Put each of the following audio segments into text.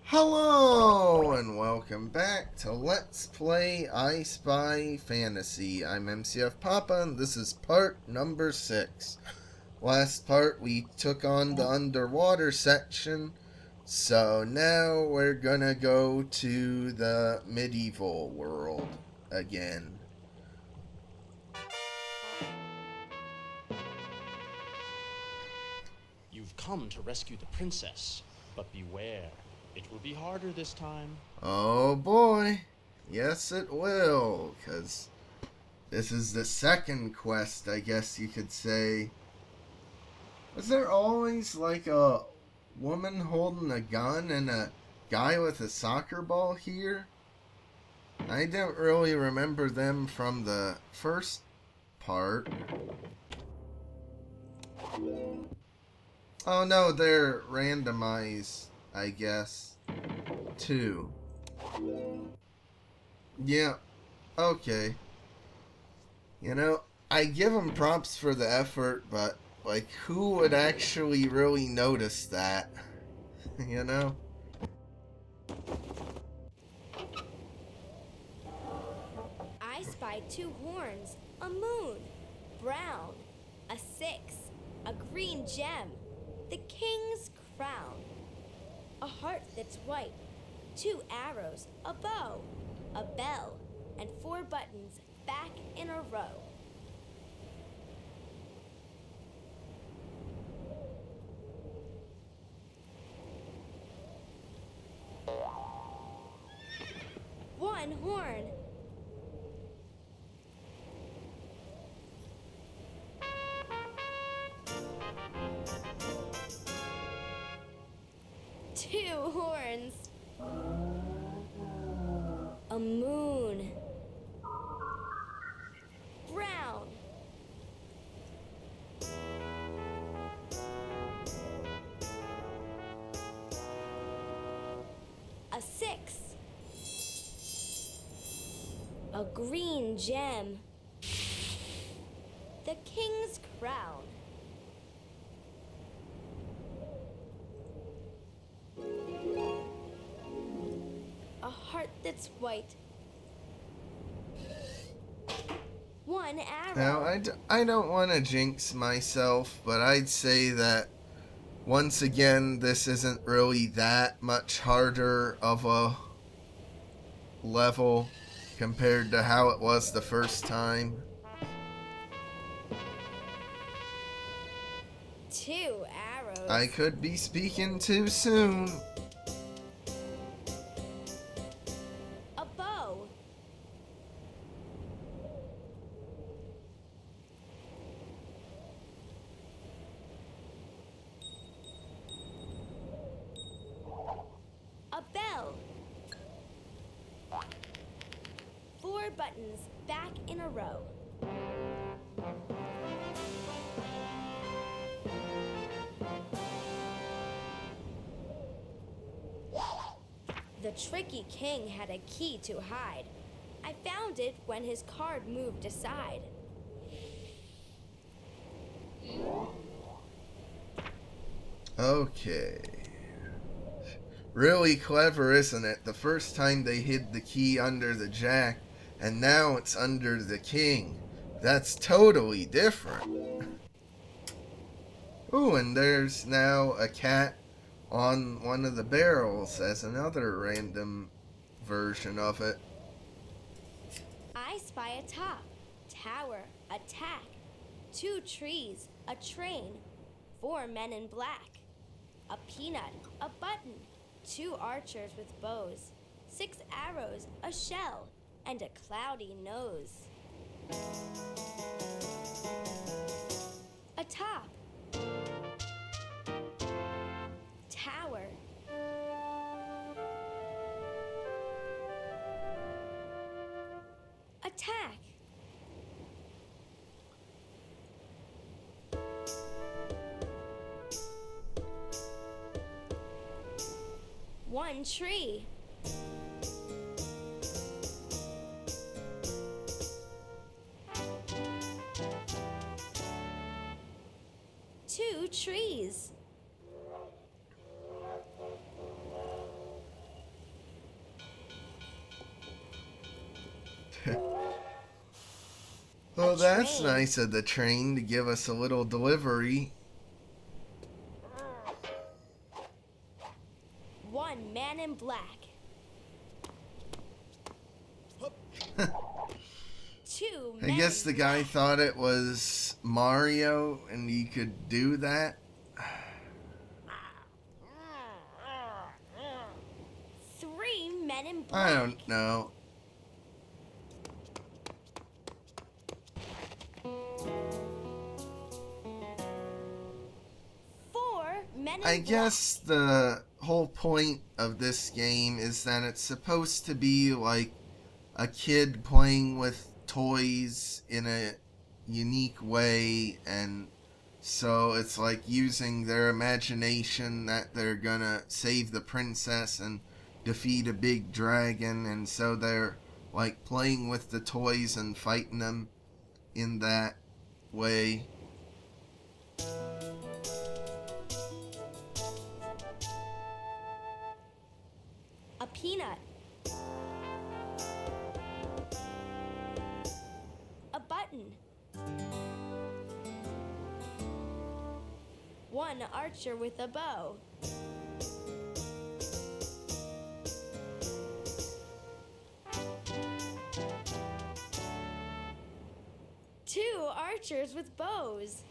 Hello and welcome back to Let's Play I Spy Fantasy. I'm MCFPapa and this is part number 6. Last part we took on the underwater section, so now we're gonna go to the medieval world again. You've come to rescue the princess, but beware. It will be harder this time. Oh boy, yes it will, because this is the second quest, I guess you could say. Was there always like a woman holding a gun and a guy with a soccer ball here? I don't really remember them from the first part. Oh no, they're randomized, I guess, too. Yeah, okay. You know, I give them props for the effort, but like, who would actually really notice that? You know? I spied 2 horns, a moon, brown, a 6, a green gem, the king's crown, a heart that's white, 2 arrows, a bow, a bell, and 4 buttons back in a row. One horn. Two horns. A moon. Brown. A 6. A green gem. The king's crown. A heart that's white. 1 arrow. Now, I don't want to jinx myself, but I'd say that once again, this isn't really that much harder of a level compared to how it was the first time. 2 arrows. I could be speaking too soon. A bow. A bell. 4 buttons back in a row. The tricky king had a key to hide. I found it when his card moved aside. Okay. Really clever, isn't it? The first time they hid the key under the jack, and now it's under the king. That's totally different. Ooh, and there's now a cat on one of the barrels as another random version of it. I spy a top, tower, attack, 2 trees, a train, 4 men in black, a peanut, a button, 2 archers with bows, 6 arrows, a shell, and a cloudy nose. A top, tower, attack, one tree, 2 trees, Well, that's train. nice of the train to give us a little delivery. 1 man in black. 2 I men guess in the guy black. thought it was Mario and he could do that. 3 men in I black. don't know. 4 men in I black. guess the whole point of this game is that it's supposed to be like a kid playing with toys in a unique way, and so it's like using their imagination that they're gonna save the princess and defeat a big dragon, and so they're like playing with the toys and fighting them in that way. A peanut. A button. 1 archer with a bow. 2 archers with bows.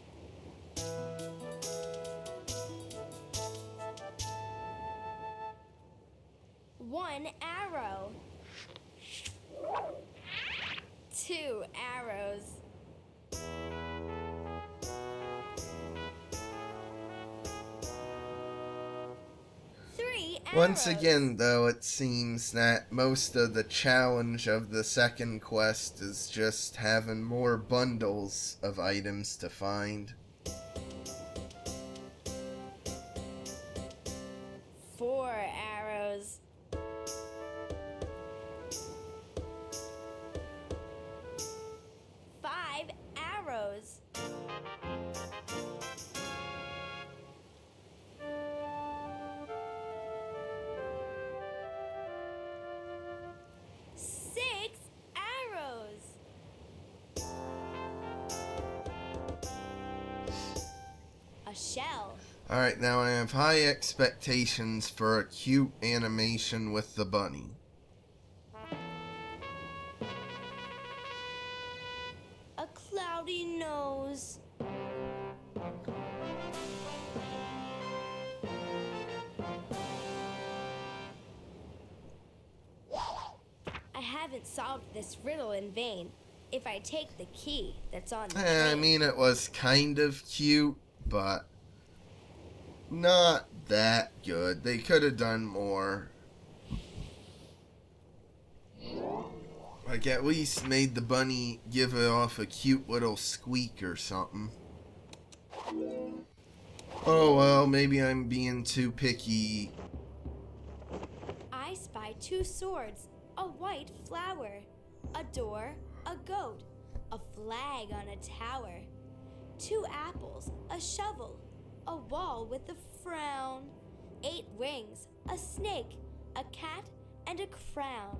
1 arrow. 2 arrows. 3 arrows. Once again, though, it seems that most of the challenge of the second quest is just having more bundles of items to find. 4 arrows. 5 arrows. 6 arrows. A shell. Alright, now I have high expectations for a cute animation with the bunny. A cloudy nose. I haven't solved this riddle in vain. If I take the key that's on the I train. mean, it was kind of cute, but not that good. They could have done more. Like, at least made the bunny give off a cute little squeak or something. Oh well, maybe I'm being too picky. I spy 2 swords, a white flower, a door, a goat, a flag on a tower, 2 apples, a shovel, a wall with a frown, 8 wings, a snake, a cat, and a crown.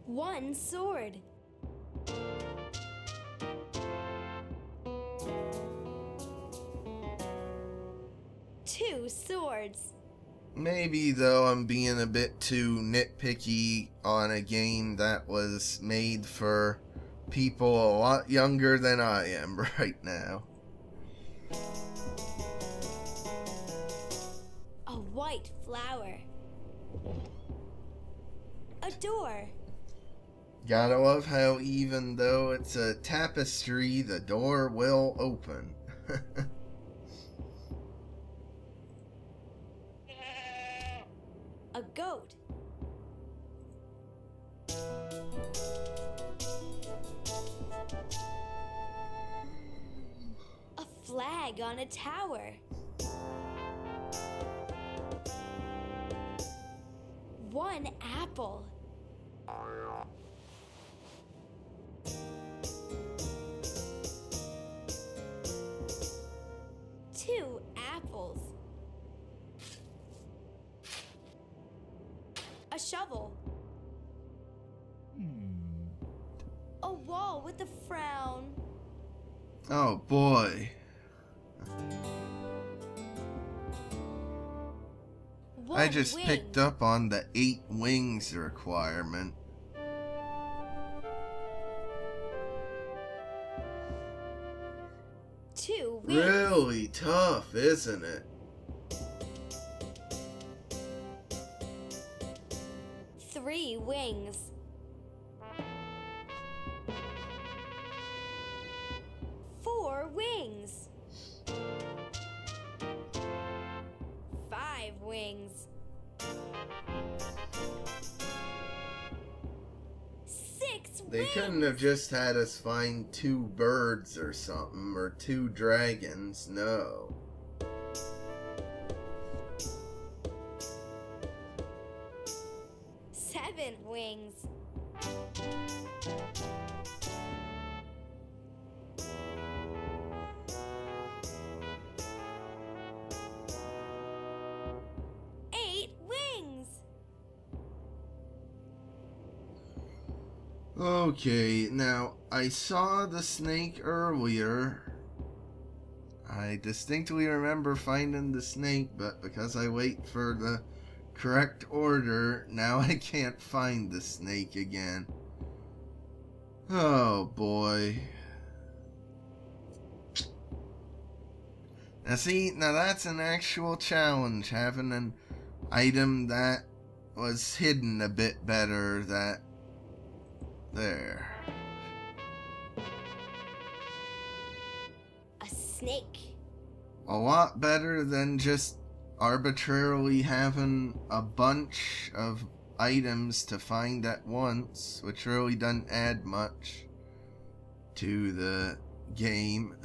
One sword. 2 swords. Maybe, though, I'm being a bit too nitpicky on a game that was made for people a lot younger than I am right now. A white flower. A door. Gotta love how even though it's a tapestry, the door will open. A goat. A flag on a tower. One apple. Two apples. A shovel. A wall with a frown. Oh boy. I One just wing. picked up on the 8 wings requirement. Two wings. Really tough, isn't it? Three wings. Four wings. Five wings. Six They wings. couldn't have just had us find 2 birds or something, or 2 dragons, no. Seven wings. Eight wings. Okay, now, I saw the snake earlier. I distinctly remember finding the snake, but because I wait for the correct order, now I can't find the snake again. Oh boy. Now see, now that's an actual challenge, having an item that was hidden a bit better, that... There. A snake. A lot better than just arbitrarily having a bunch of items to find at once, which really doesn't add much to the game.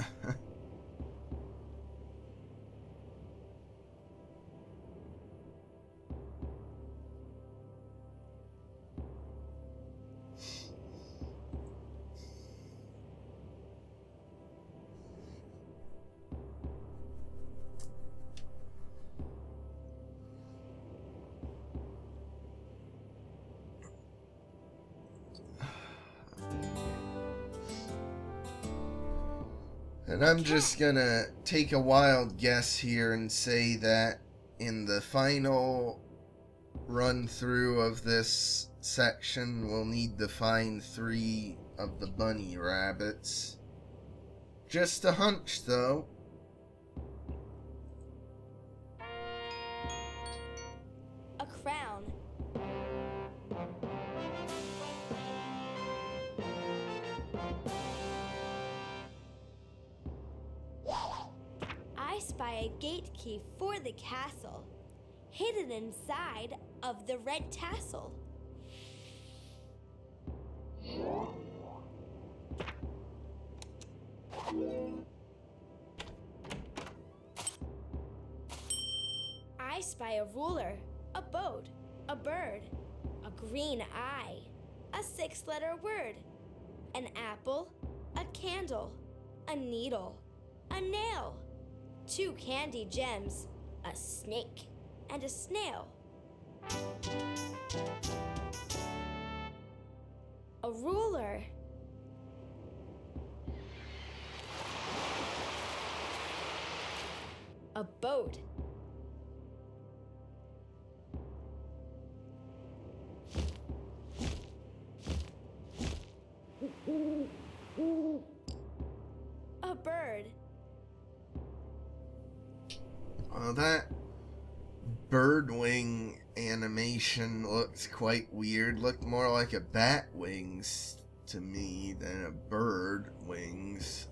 And I'm just gonna take a wild guess here and say that in the final run through of this section, we'll need to find 3 of the bunny rabbits. Just a hunch, though. A crown. I spy a gate key for the castle, hidden inside of the red tassel. I spy a ruler, a boat, a bird, a green eye, a 6-letter word, an apple, a candle, a needle, a nail, 2 candy gems, a snake, and a snail. A ruler. A boat. A bird. Well, that bird wing animation looks quite weird. Looked more like a bat wings to me than a bird wings.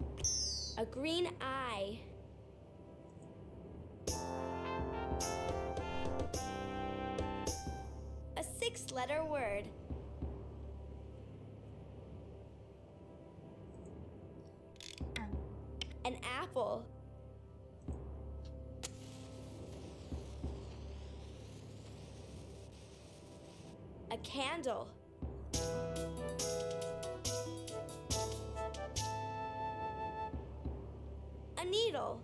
A green eye. A 6-letter word. An apple. A candle. A needle.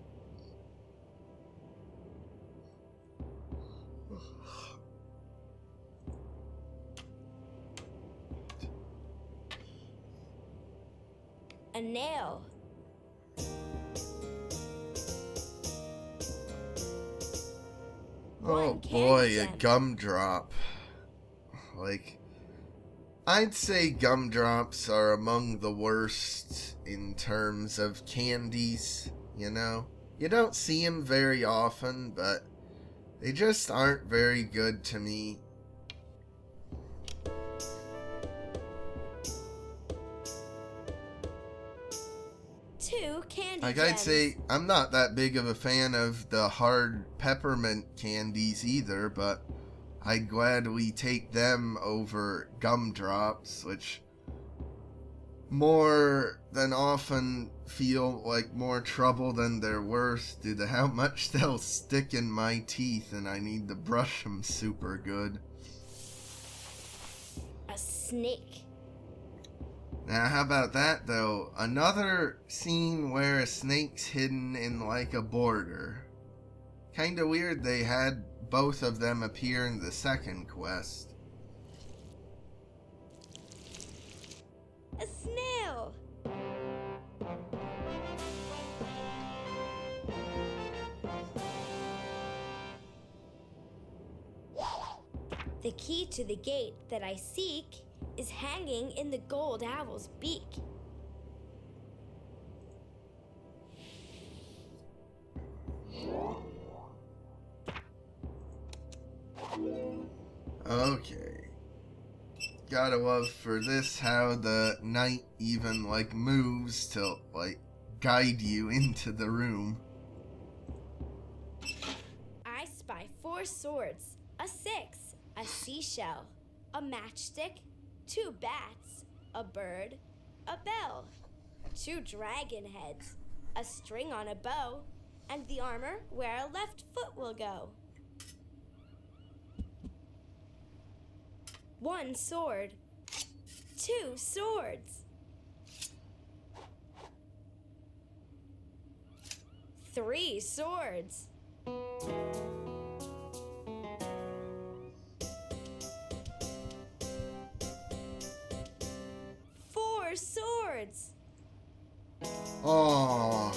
nail. Oh One candy boy, a gem. gumdrop. Like, I'd say gumdrops are among the worst in terms of candies, you know? You don't see them very often, but they just aren't very good to me. Two candy Like, gems. I'd say I'm not that big of a fan of the hard peppermint candies either, but I'd gladly take them over gumdrops, which more than often feel like more trouble than they're worth due to how much they'll stick in my teeth and I need to brush them super good. A snake. Now, how about that, though? Another scene where a snake's hidden in, like, a border. Kinda weird they had both of them appear in the second quest. A snail. The key to the gate that I seek is hanging in the gold owl's beak. Okay. Gotta love for this how the knight even, like, moves to, like, guide you into the room. I spy 4 swords, a 6, a seashell, a matchstick, 2 bats, a bird, a bell, 2 dragon heads, a string on a bow, and the armor where a left foot will go. 1 sword, 2 swords, 3 swords, 4 swords, Oh,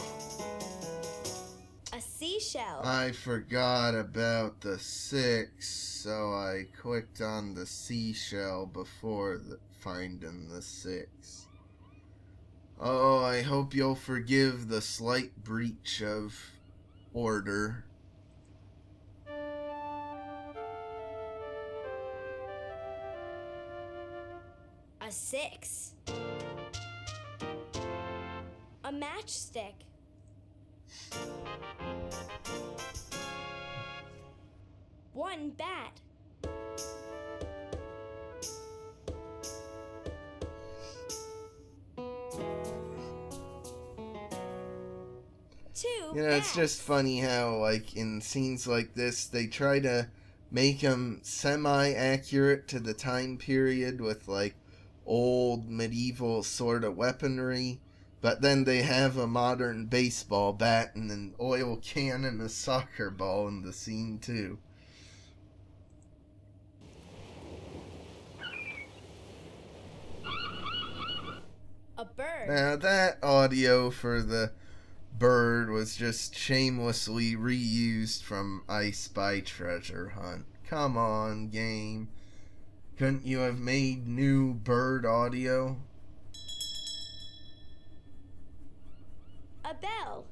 a seashell, I forgot about the 6, so I clicked on the seashell before finding the 6. Oh, I hope you'll forgive the slight breach of order. a 6, a matchstick, 1 bat, 2 You know, it's just funny how, like, in scenes like this, they try to make them semi-accurate to the time period with, like, old medieval sort of weaponry, but then they have a modern baseball bat and an oil can and a soccer ball in the scene, too. a bird, Now, that audio for the bird was just shamelessly reused from I Spy Treasure Hunt. Come on, game. Couldn't you have made new bird audio? a bell,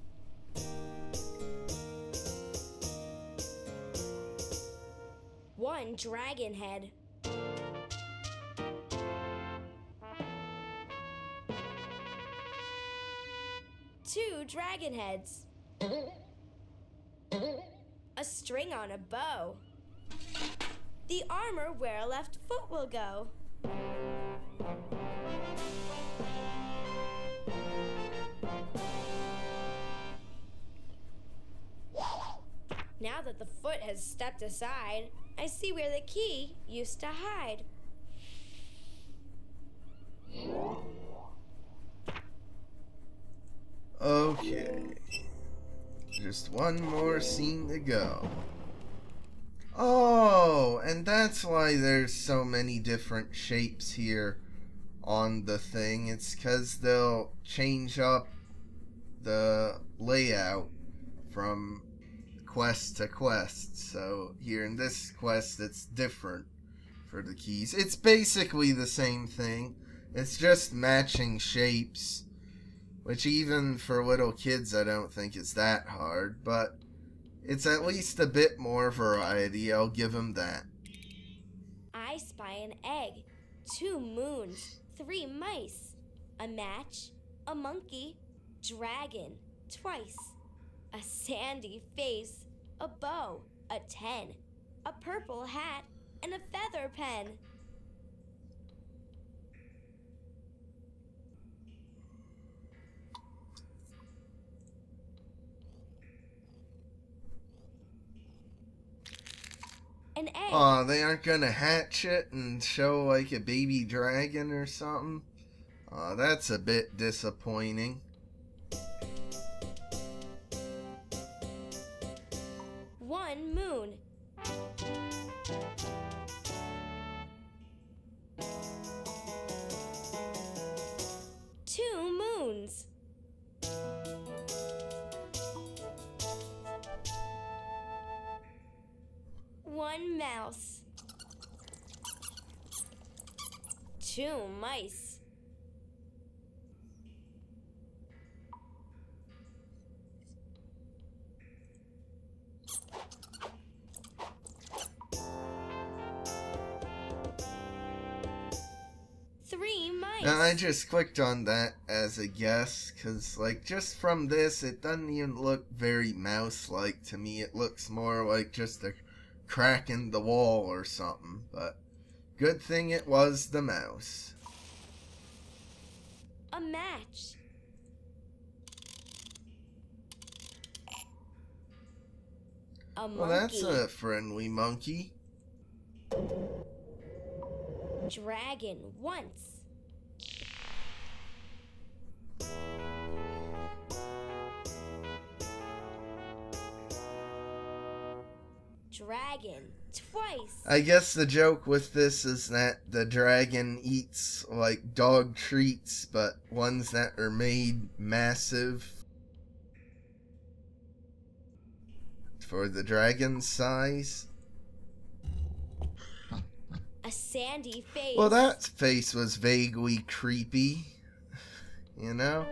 1 dragon head, 2 dragon heads, a string on a bow, the armor where a left foot will go. Now that the foot has stepped aside, I see where the key used to hide. Okay. Just one more scene to go. Oh, and that's why there's so many different shapes here on the thing, it's because they'll change up the layout from quest to quest. So here in this quest, it's different for the keys. It's basically the same thing. It's just matching shapes, which even for little kids I don't think is that hard, but it's at least a bit more variety, I'll give them that. I spy an egg, 2 moons, 3 mice, a match, a monkey, dragon, twice, a sandy face, a bow, a 10, a purple hat, and a feather pen. An egg. Aw, they aren't gonna hatch it and show like a baby dragon or something? Aw, that's a bit disappointing. One moon. Two moons. One mouse. 2 mice. Three mice. Now, I just clicked on that as a guess, because, like, just from this, it doesn't even look very mouse-like to me. It looks more like just a crack in the wall or something, but good thing it was the mouse. A match. A monkey. Well, that's a friendly monkey. Dragon once. Dragon twice. I guess the joke with this is that the dragon eats, like, dog treats, but ones that are made massive for the dragon's size. A sandy face. Well, that face was vaguely creepy, you know?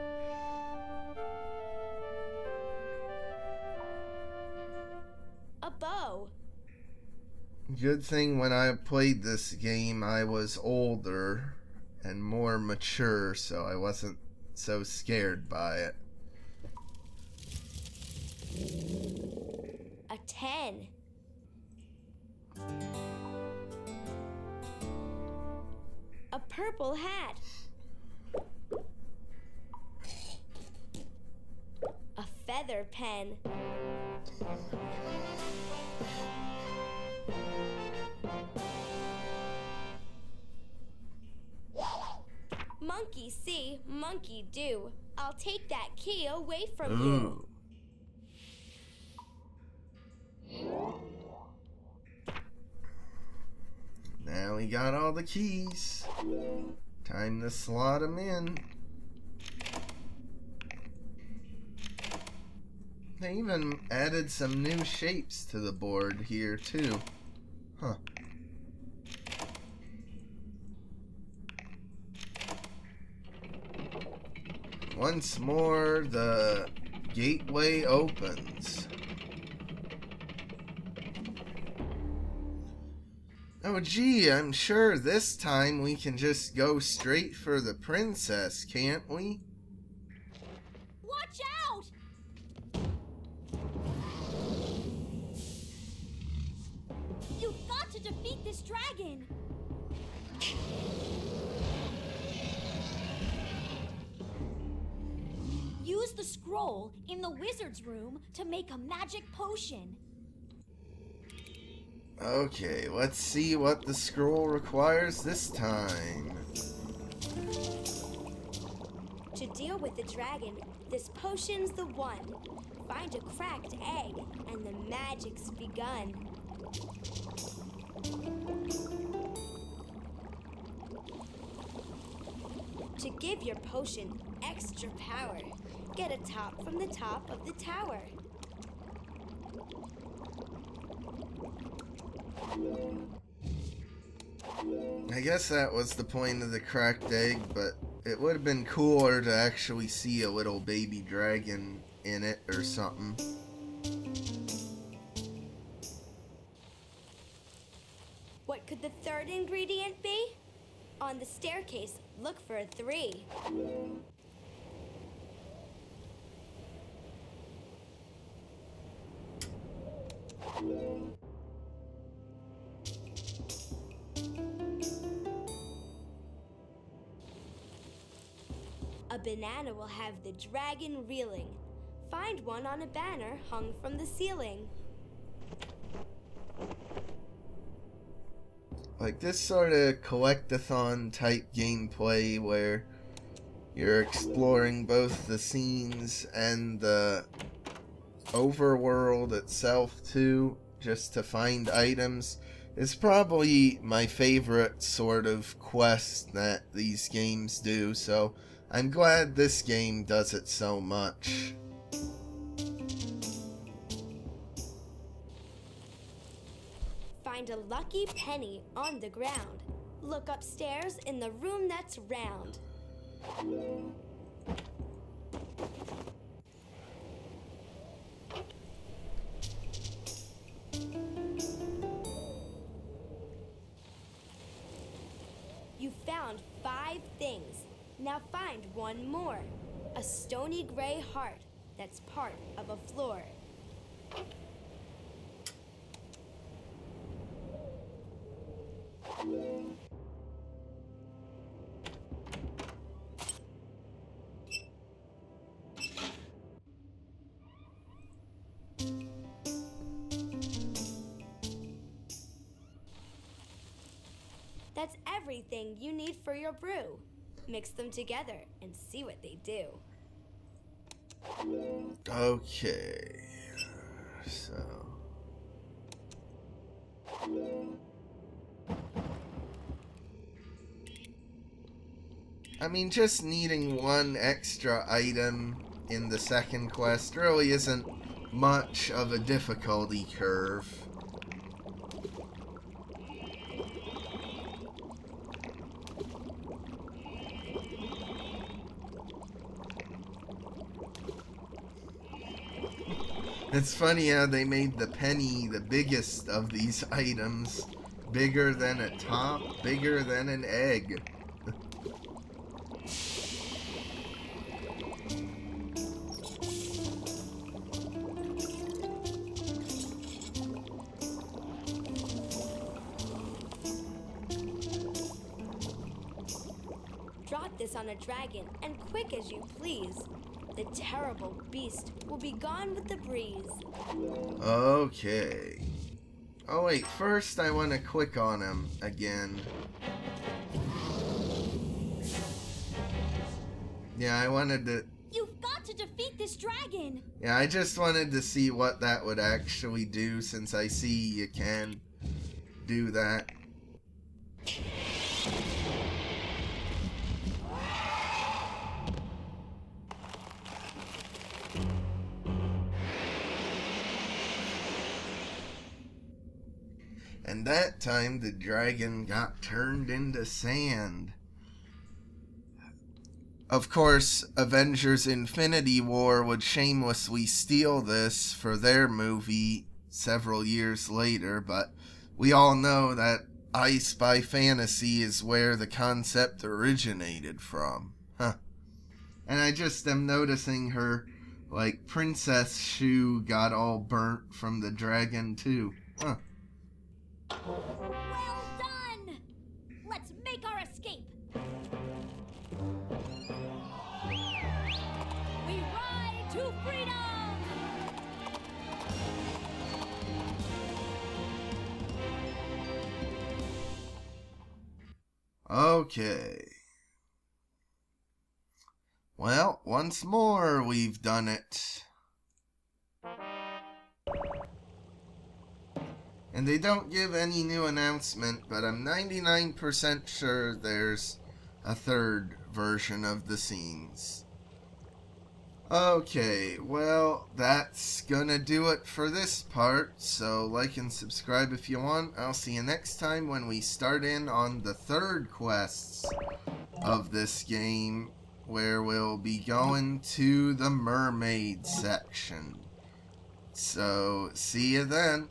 A bow. Good thing when I played this game I was older and more mature, so I wasn't so scared by it. A 10. A purple hat. A feather pen. Monkey see, monkey do. I'll take that key away from you. Now we got all the keys. Time to slot them in. They even added some new shapes to the board here too. Huh. Once more, the gateway opens. Oh gee, I'm sure this time we can just go straight for the princess, can't we? Watch out! You've got to defeat this dragon! Use the scroll in the wizard's room to make a magic potion. Okay, let's see what the scroll requires this time. To deal with the dragon, this potion's the one. Find a cracked egg, and the magic's begun. To give your potion extra power, get a top from the top of the tower. I guess that was the point of the cracked egg, but it would have been cooler to actually see a little baby dragon in it or something. What could the third ingredient be? On the staircase, look for a 3. A banana will have the dragon reeling. Find one on a banner hung from the ceiling. Like this sort of collectathon type gameplay where you're exploring both the scenes and the overworld itself too, just to find items, is probably my favorite sort of quest that these games do, so I'm glad this game does it so much. Find a lucky penny on the ground. Look upstairs in the room that's round. You found 5 things. Now find one more. A stony gray heart that's part of a floor. That's everything you need for your brew. Mix them together and see what they do. Okay, so... I mean, just needing one extra item in the second quest really isn't much of a difficulty curve. It's funny how they made the penny the biggest of these items. Bigger than a top, bigger than an egg. Drop this on a dragon, and quick as you please. The terrible beast will be gone with the breeze. Okay. Oh wait, first I want to click on him again. Yeah, I wanted to... You've got to defeat this dragon! Yeah, I just wanted to see what that would actually do, since I see you can do that. And that time the dragon got turned into sand. Of course, Avengers Infinity War would shamelessly steal this for their movie several years later, but we all know that I Spy Fantasy is where the concept originated from. Huh. And I just am noticing her, like, princess shoe got all burnt from the dragon too. Huh. Well done! Let's make our escape! We ride to freedom! Okay. Well, once more we've done it. And they don't give any new announcement, but I'm 99% sure there's a third version of the scenes. Okay, well, that's gonna do it for this part, so like and subscribe if you want. I'll see you next time when we start in on the third quests of this game, where we'll be going to the mermaid section. So, see you then.